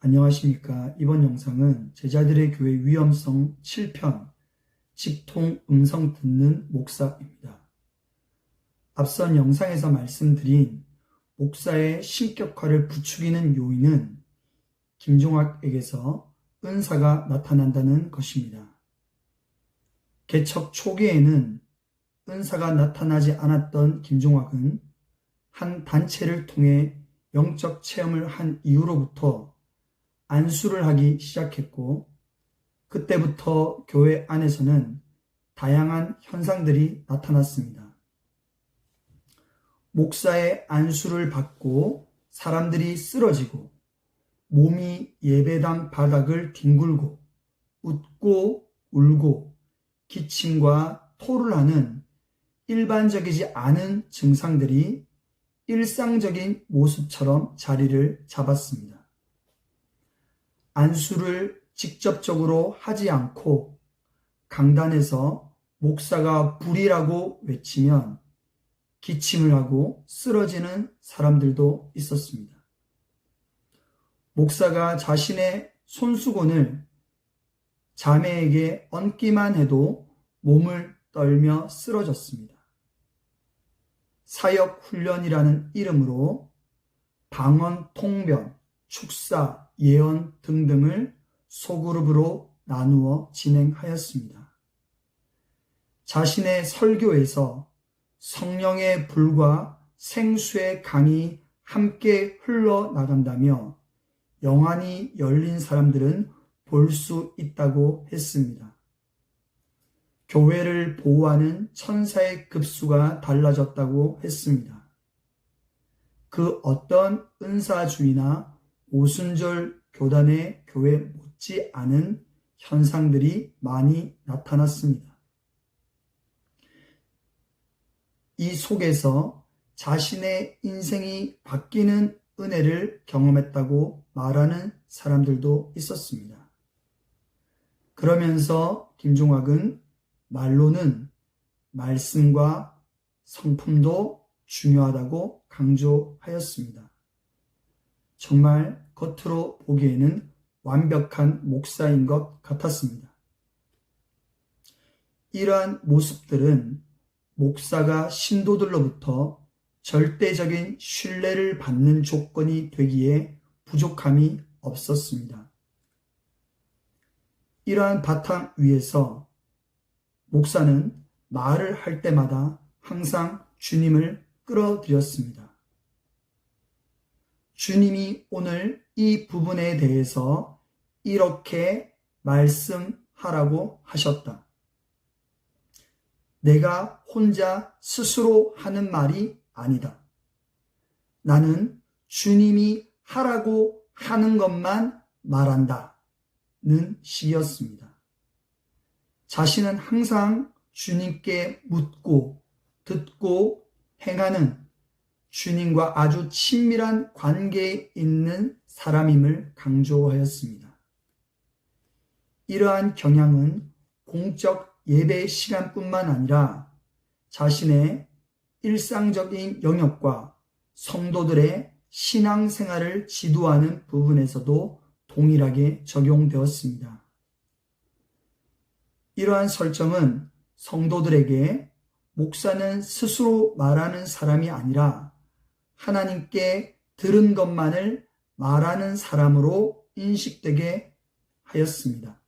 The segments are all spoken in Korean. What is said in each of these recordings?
안녕하십니까. 이번 영상은 제자들의 교회 위험성 7편 직통 음성 듣는 목사입니다. 앞선 영상에서 말씀드린 목사의 신격화를 부추기는 요인은 김종학에게서 은사가 나타난다는 것입니다. 개척 초기에는 은사가 나타나지 않았던 김종학은 한 단체를 통해 영적 체험을 한 이후로부터 안수를 하기 시작했고, 그때부터 교회 안에서는 다양한 현상들이 나타났습니다. 목사의 안수를 받고 사람들이 쓰러지고, 몸이 예배당 바닥을 뒹굴고, 웃고 울고, 기침과 토를 하는 일반적이지 않은 증상들이 일상적인 모습처럼 자리를 잡았습니다. 안수를 직접적으로 하지 않고 강단에서 목사가 불이라고 외치면 기침을 하고 쓰러지는 사람들도 있었습니다. 목사가 자신의 손수건을 자매에게 얹기만 해도 몸을 떨며 쓰러졌습니다. 사역훈련이라는 이름으로 방언, 통변, 축사, 예언 등등을 소그룹으로 나누어 진행하였습니다. 자신의 설교에서 성령의 불과 생수의 강이 함께 흘러나간다며 영안이 열린 사람들은 볼 수 있다고 했습니다. 교회를 보호하는 천사의 급수가 달라졌다고 했습니다. 그 어떤 은사주의나 오순절 교단의 교회 못지 않은 현상들이 많이 나타났습니다. 이 속에서 자신의 인생이 바뀌는 은혜를 경험했다고 말하는 사람들도 있었습니다. 그러면서 김종학은 말로는 말씀과 성품도 중요하다고 강조하였습니다. 정말 겉으로 보기에는 완벽한 목사인 것 같았습니다. 이러한 모습들은 목사가 신도들로부터 절대적인 신뢰를 받는 조건이 되기에 부족함이 없었습니다. 이러한 바탕 위에서 목사는 말을 할 때마다 항상 주님을 끌어들였습니다. 주님이 오늘 이 부분에 대해서 이렇게 말씀하라고 하셨다. 내가 혼자 스스로 하는 말이 아니다. 나는 주님이 하라고 하는 것만 말한다. 는 시였습니다. 자신은 항상 주님께 묻고 듣고 행하는 주님과 아주 친밀한 관계에 있는 사람임을 강조하였습니다. 이러한 경향은 공적 예배 시간뿐만 아니라 자신의 일상적인 영역과 성도들의 신앙생활을 지도하는 부분에서도 동일하게 적용되었습니다. 이러한 설정은 성도들에게 목사는 스스로 말하는 사람이 아니라 하나님께 들은 것만을 말하는 사람으로 인식되게 하였습니다.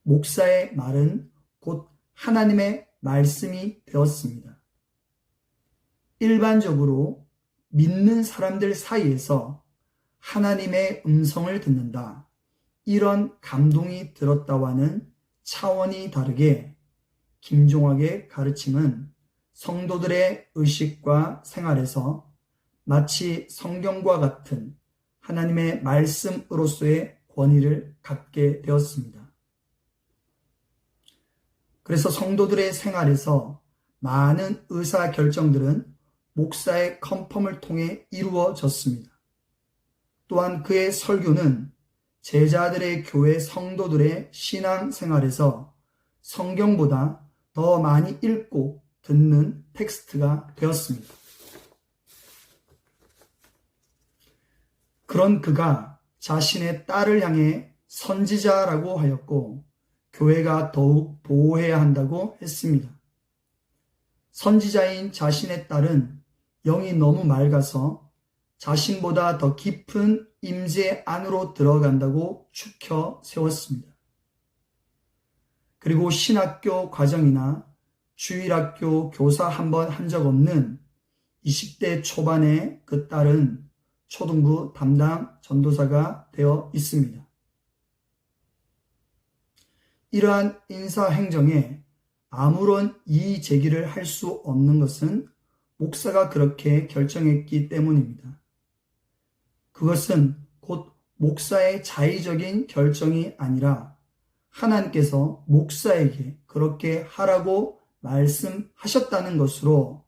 목사의 말은 곧 하나님의 말씀이 되었습니다. 일반적으로 믿는 사람들 사이에서 하나님의 음성을 듣는다, 이런 감동이 들었다와는 차원이 다르게 김종학의 가르침은 성도들의 의식과 생활에서 마치 성경과 같은 하나님의 말씀으로서의 권위를 갖게 되었습니다. 그래서 성도들의 생활에서 많은 의사결정들은 목사의 컨펌을 통해 이루어졌습니다. 또한 그의 설교는 제자들의 교회 성도들의 신앙생활에서 성경보다 더 많이 읽고 듣는 텍스트가 되었습니다. 그런 그가 자신의 딸을 향해 선지자라고 하였고 교회가 더욱 보호해야 한다고 했습니다. 선지자인 자신의 딸은 영이 너무 맑아서 자신보다 더 깊은 임재 안으로 들어간다고 추켜 세웠습니다. 그리고 신학교 과정이나 주일학교 교사 한 번 한 적 없는 20대 초반의 그 딸은 초등부 담당 전도사가 되어 있습니다. 이러한 인사행정에 아무런 이의 제기를 할 수 없는 것은 목사가 그렇게 결정했기 때문입니다. 그것은 곧 목사의 자의적인 결정이 아니라 하나님께서 목사에게 그렇게 하라고 말씀하셨다는 것으로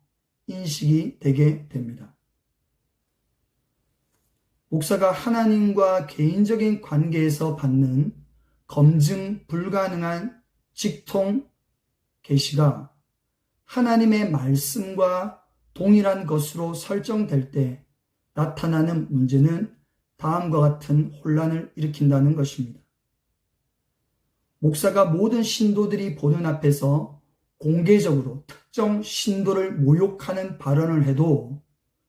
인식이 되게 됩니다. 목사가 하나님과 개인적인 관계에서 받는 검증 불가능한 직통 계시가 하나님의 말씀과 동일한 것으로 설정될 때 나타나는 문제는 다음과 같은 혼란을 일으킨다는 것입니다. 목사가 모든 신도들이 보는 앞에서 공개적으로 특정 신도를 모욕하는 발언을 해도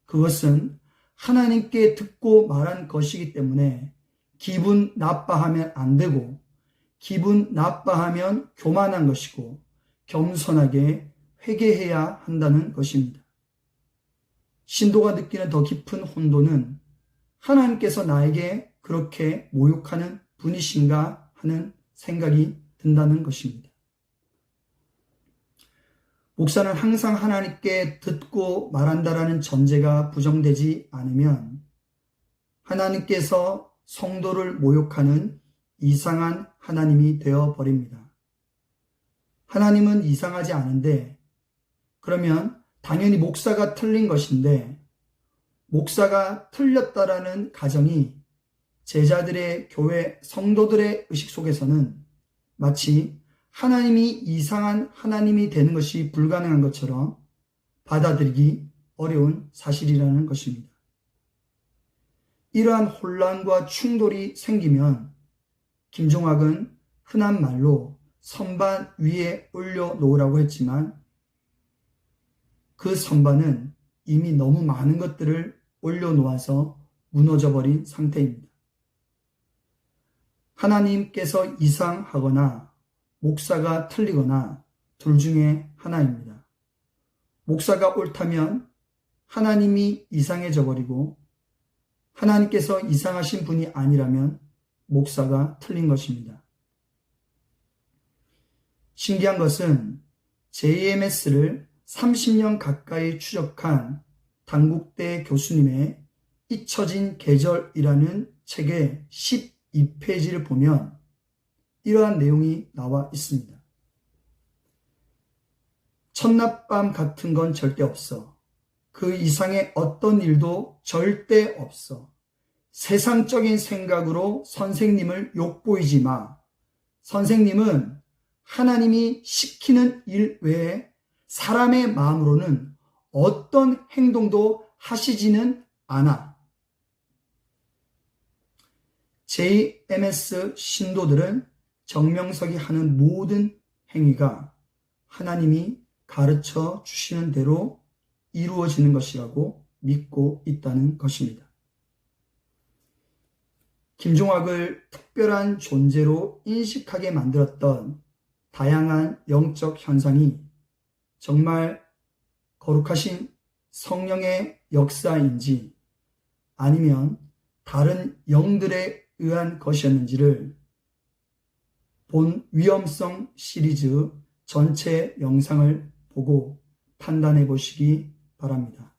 그것은 하나님께 듣고 말한 것이기 때문에 기분 나빠하면 안 되고 기분 나빠하면 교만한 것이고 겸손하게 회개해야 한다는 것입니다. 신도가 느끼는 더 깊은 혼돈은 하나님께서 나에게 그렇게 모욕하는 분이신가 하는 생각이 든다는 것입니다. 목사는 항상 하나님께 듣고 말한다라는 전제가 부정되지 않으면 하나님께서 성도를 모욕하는 이상한 하나님이 되어버립니다. 하나님은 이상하지 않은데 그러면 당연히 목사가 틀린 것인데 목사가 틀렸다라는 가정이 제자들의 교회 성도들의 의식 속에서는 마치 하나님이 이상한 하나님이 되는 것이 불가능한 것처럼 받아들이기 어려운 사실이라는 것입니다. 이러한 혼란과 충돌이 생기면 김종학은 흔한 말로 선반 위에 올려놓으라고 했지만 그 선반은 이미 너무 많은 것들을 올려놓아서 무너져버린 상태입니다. 하나님께서 이상하거나 목사가 틀리거나 둘 중에 하나입니다. 목사가 옳다면 하나님이 이상해져 버리고 하나님께서 이상하신 분이 아니라면 목사가 틀린 것입니다. 신기한 것은 JMS를 30년 가까이 추적한 당국대 교수님의 잊혀진 계절이라는 책의 12페이지를 보면 이러한 내용이 나와 있습니다. 첫낮밤 같은 건 절대 없어. 그 이상의 어떤 일도 절대 없어. 세상적인 생각으로 선생님을 욕보이지 마. 선생님은 하나님이 시키는 일 외에 사람의 마음으로는 어떤 행동도 하시지는 않아. JMS 신도들은 정명석이 하는 모든 행위가 하나님이 가르쳐 주시는 대로 이루어지는 것이라고 믿고 있다는 것입니다. 김종학을 특별한 존재로 인식하게 만들었던 다양한 영적 현상이 정말 거룩하신 성령의 역사인지 아니면 다른 영들에 의한 것이었는지를 본 위험성 시리즈 전체 영상을 보고 판단해 보시기 바랍니다.